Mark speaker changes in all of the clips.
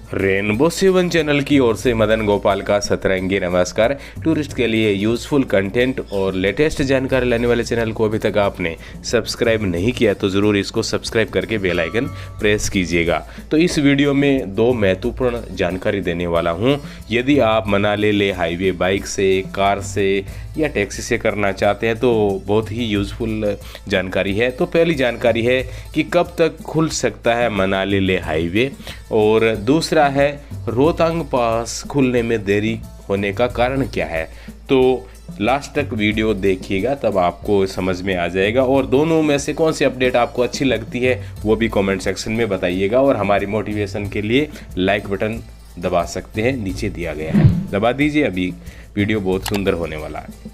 Speaker 1: Rainbow seven channel की ओर से मदन गोपाल का सतरंगी नमस्कार। टूरिस्ट के लिए यूज़फुल कंटेंट और लेटेस्ट जानकारी लाने वाले चैनल को अभी तक आपने सब्सक्राइब नहीं किया तो ज़रूर इसको सब्सक्राइब करके बेल आइकन प्रेस कीजिएगा। तो इस वीडियो में दो महत्वपूर्ण जानकारी देने वाला हूं। यदि आप मनाली लेह हाईवे बाइक से, कार से या टैक्सी से करना चाहते हैं तो बहुत ही यूज़फुल जानकारी है। तो पहली जानकारी है कि कब तक खुल सकता है मनाली लेह हाईवे, और दूसरा है रोहतांग पास खुलने में देरी होने का कारण क्या है। तो लास्ट तक वीडियो देखिएगा तब आपको समझ में आ जाएगा, और दोनों में से कौन सी अपडेट आपको अच्छी लगती है वो भी कमेंट सेक्शन में बताइएगा। और हमारी मोटिवेशन के लिए लाइक बटन दबा सकते हैं, नीचे दिया गया है, दबा दीजिए। अभी वीडियो बहुत सुंदर होने वाला है।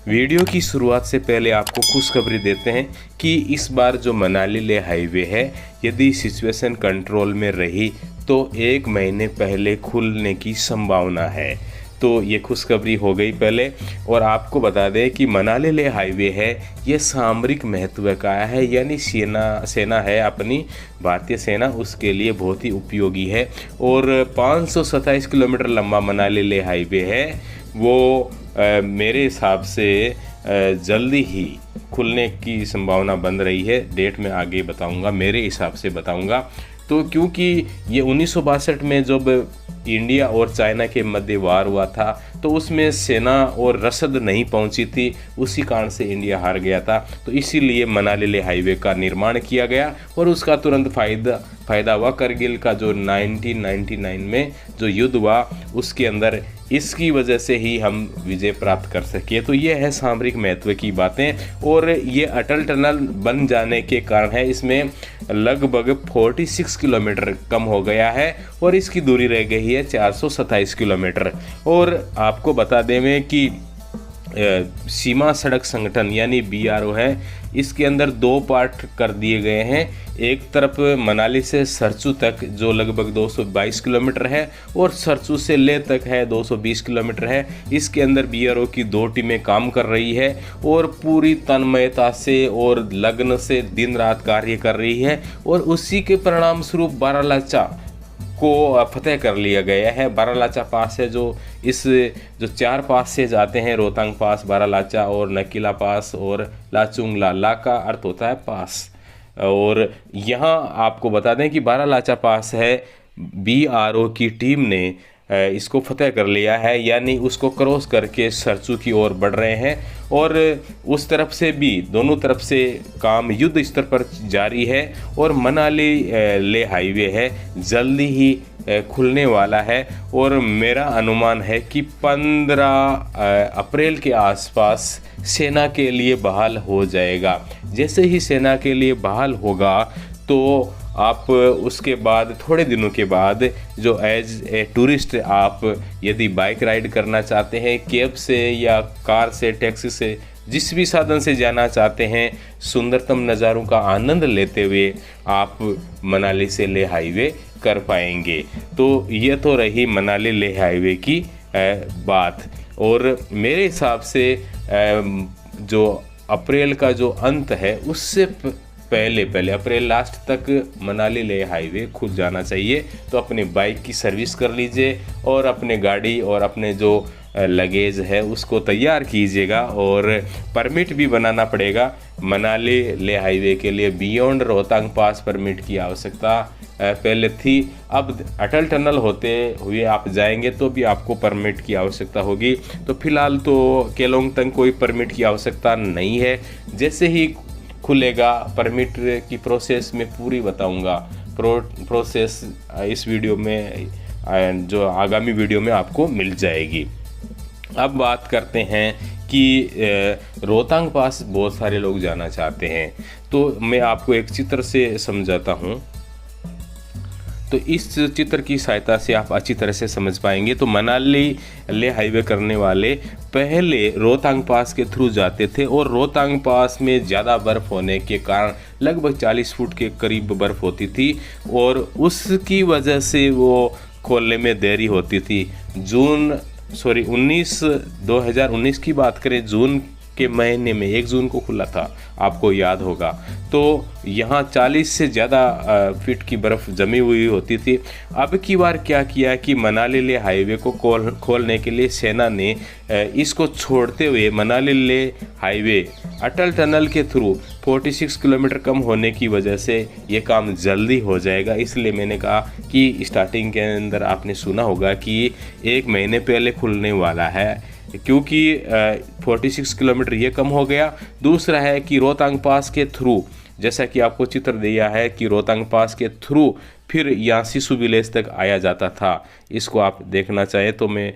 Speaker 1: वीडियो की शुरुआत से पहले आपको खुशखबरी देते हैं कि इस बार जो मनाली लेह हाईवे है, यदि सिचुएशन कंट्रोल में रही तो 1 महीने पहले खुलने की संभावना है। तो ये खुशखबरी हो गई पहले। और आपको बता दें कि मनाली लेह हाईवे है, ये सामरिक महत्व का है, यानी सेना है अपनी भारतीय सेना, उसके लिए बहुत ही उपयोगी है। और 527 किलोमीटर लंबा मनाली लेह हाईवे है, वो मेरे हिसाब से जल्दी ही खुलने की संभावना बन रही है। डेट में आगे बताऊंगा, मेरे हिसाब से बताऊंगा। तो क्योंकि ये 1962 में जब इंडिया और चाइना के मध्य वार हुआ था तो उसमें सेना और रसद नहीं पहुंची थी, उसी कारण से इंडिया हार गया था। तो इसीलिए मनाली लेह हाईवे का निर्माण किया गया और उसका तुरंत फ़ायदा हुआ। करगिल का जो 1999 में जो युद्ध हुआ उसके अंदर इसकी वजह से ही हम विजय प्राप्त कर सके। तो ये है सामरिक महत्व की बातें। और ये अटल टनल बन जाने के कारण है, इसमें लगभग 46 किलोमीटर कम हो गया है और इसकी दूरी रह गई है 427 किलोमीटर। और आपको बता दें कि सीमा सड़क संगठन यानी BRO है, इसके अंदर 2 पार्ट कर दिए गए हैं। एक तरफ मनाली से सरचू तक जो लगभग 222 किलोमीटर है, और सरचू से लेह तक है 220 किलोमीटर है। इसके अंदर BRO की 2 टीमें काम कर रही है और पूरी तन्मयता से और लगन से दिन रात कार्य कर रही है। और उसी के परिणाम स्वरूप बारालाचा को फतेह कर लिया गया है। बारालाचा पास है जो 4 पास से जाते हैं, रोहतांग पास, बारालाचा और नकीला पास और लाचुंगला। ला का अर्थ होता है पास। और यहाँ आपको बता दें कि बारालाचा पास है, BRO की टीम ने इसको फतेह कर लिया है, यानी उसको क्रॉस करके सरचू की ओर बढ़ रहे हैं। और उस तरफ से भी दोनों तरफ से काम युद्ध स्तर पर जारी है। और मनाली लेह हाईवे है जल्दी ही खुलने वाला है। और मेरा अनुमान है कि 15 अप्रैल के आसपास सेना के लिए बहाल हो जाएगा। जैसे ही सेना के लिए बहाल होगा तो आप उसके बाद थोड़े दिनों के बाद जो एज ए टूरिस्ट आप यदि बाइक राइड करना चाहते हैं, कैब से या कार से, टैक्सी से, जिस भी साधन से जाना चाहते हैं, सुंदरतम नज़ारों का आनंद लेते हुए आप मनाली से लेह हाईवे कर पाएंगे। तो ये तो रही मनाली लेह हाईवे की बात। और मेरे हिसाब से जो अप्रैल का जो अंत है उससे पहले अप्रैल लास्ट तक मनाली लेह हाईवे खुल जाना चाहिए। तो अपने बाइक की सर्विस कर लीजिए और अपने गाड़ी और अपने जो लगेज है उसको तैयार कीजिएगा। और परमिट भी बनाना पड़ेगा मनाली लेह हाईवे के लिए। बियॉन्ड रोहतांग पास परमिट की आवश्यकता पहले थी, अब अटल टनल होते हुए आप जाएंगे तो भी आपको परमिट की आवश्यकता होगी। तो फिलहाल तो केलोंग तक कोई परमिट की आवश्यकता नहीं है। जैसे ही खुलेगा परमिट की प्रोसेस में पूरी बताऊंगा। प्रोसेस इस वीडियो में, जो आगामी वीडियो में आपको मिल जाएगी। अब बात करते हैं कि रोहतांग पास बहुत सारे लोग जाना चाहते हैं, तो मैं आपको एक चित्र से समझाता हूँ। तो इस चित्र की सहायता से आप अच्छी तरह से समझ पाएंगे। तो मनाली लेह हाईवे करने वाले पहले रोहतांग पास के थ्रू जाते थे, और रोहतांग पास में ज़्यादा बर्फ़ होने के कारण लगभग 40 फुट के करीब बर्फ़ होती थी, और उसकी वजह से वो खोलने में देरी होती थी। 2019 की बात करें, जून के महीने में 1 जून को खुला था, आपको याद होगा। तो यहाँ 40 से ज़्यादा फीट की बर्फ़ जमी हुई होती थी। अब की बार क्या किया कि मनाली लेह हाईवे को खोलने के लिए सेना ने इसको छोड़ते हुए मनाली लेह हाईवे अटल टनल के थ्रू 46 किलोमीटर कम होने की वजह से ये काम जल्दी हो जाएगा। इसलिए मैंने कहा कि स्टार्टिंग के अंदर आपने सुना होगा कि 1 महीने पहले खुलने वाला है, क्योंकि 46 किलोमीटर ये कम हो गया। दूसरा है कि रोहतांग पास के थ्रू, जैसा कि आपको चित्र दिया है कि रोहतांग पास के थ्रू फिर यहाँ सिसु विलेज तक आया जाता था। इसको आप देखना चाहें तो मैं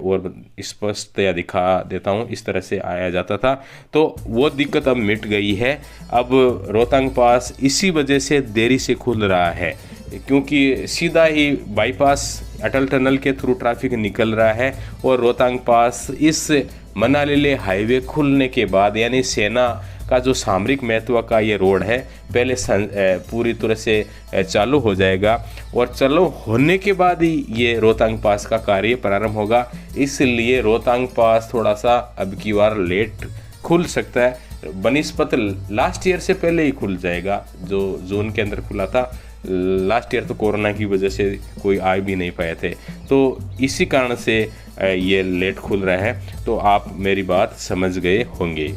Speaker 1: और स्पष्टतया दिखा देता हूँ। इस तरह से आया जाता था, तो वो दिक्कत अब मिट गई है। अब रोहतांग पास इसी वजह से देरी से खुल रहा है, क्योंकि सीधा ही बाईपास अटल टनल के थ्रू ट्रैफिक निकल रहा है और रोहतांग पास इस मनाली लेह हाईवे खुलने के बाद, यानी सेना का जो सामरिक महत्व का ये रोड है, पहले पूरी तरह से चालू हो जाएगा और चालू होने के बाद ही ये रोहतांग पास का कार्य प्रारंभ होगा। इसलिए रोहतांग पास थोड़ा सा अब की बार लेट खुल सकता है, बनिस्पत लास्ट ईयर से पहले ही खुल जाएगा जो जून के अंदर खुला था। लास्ट ईयर तो कोरोना की वजह से कोई आ भी नहीं पाए थे, तो इसी कारण से ये लेट खुल रहा है। तो आप मेरी बात समझ गए होंगे।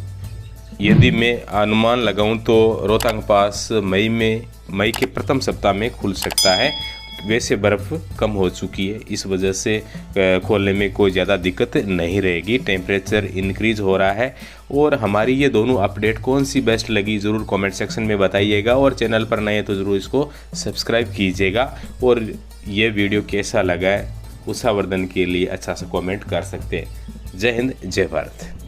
Speaker 1: यदि मैं अनुमान लगाऊं तो रोहतांग पास मई के प्रथम सप्ताह में खुल सकता है। वैसे बर्फ़ कम हो चुकी है, इस वजह से खोलने में कोई ज़्यादा दिक्कत नहीं रहेगी। टेम्परेचर इंक्रीज हो रहा है। और हमारी ये दोनों अपडेट कौन सी बेस्ट लगी ज़रूर कमेंट सेक्शन में बताइएगा, और चैनल पर नए तो ज़रूर इसको सब्सक्राइब कीजिएगा। और ये वीडियो कैसा लगा है उत्साहवर्धन के लिए अच्छा सा कमेंट कर सकते हैं। जय हिंद, जय भारत।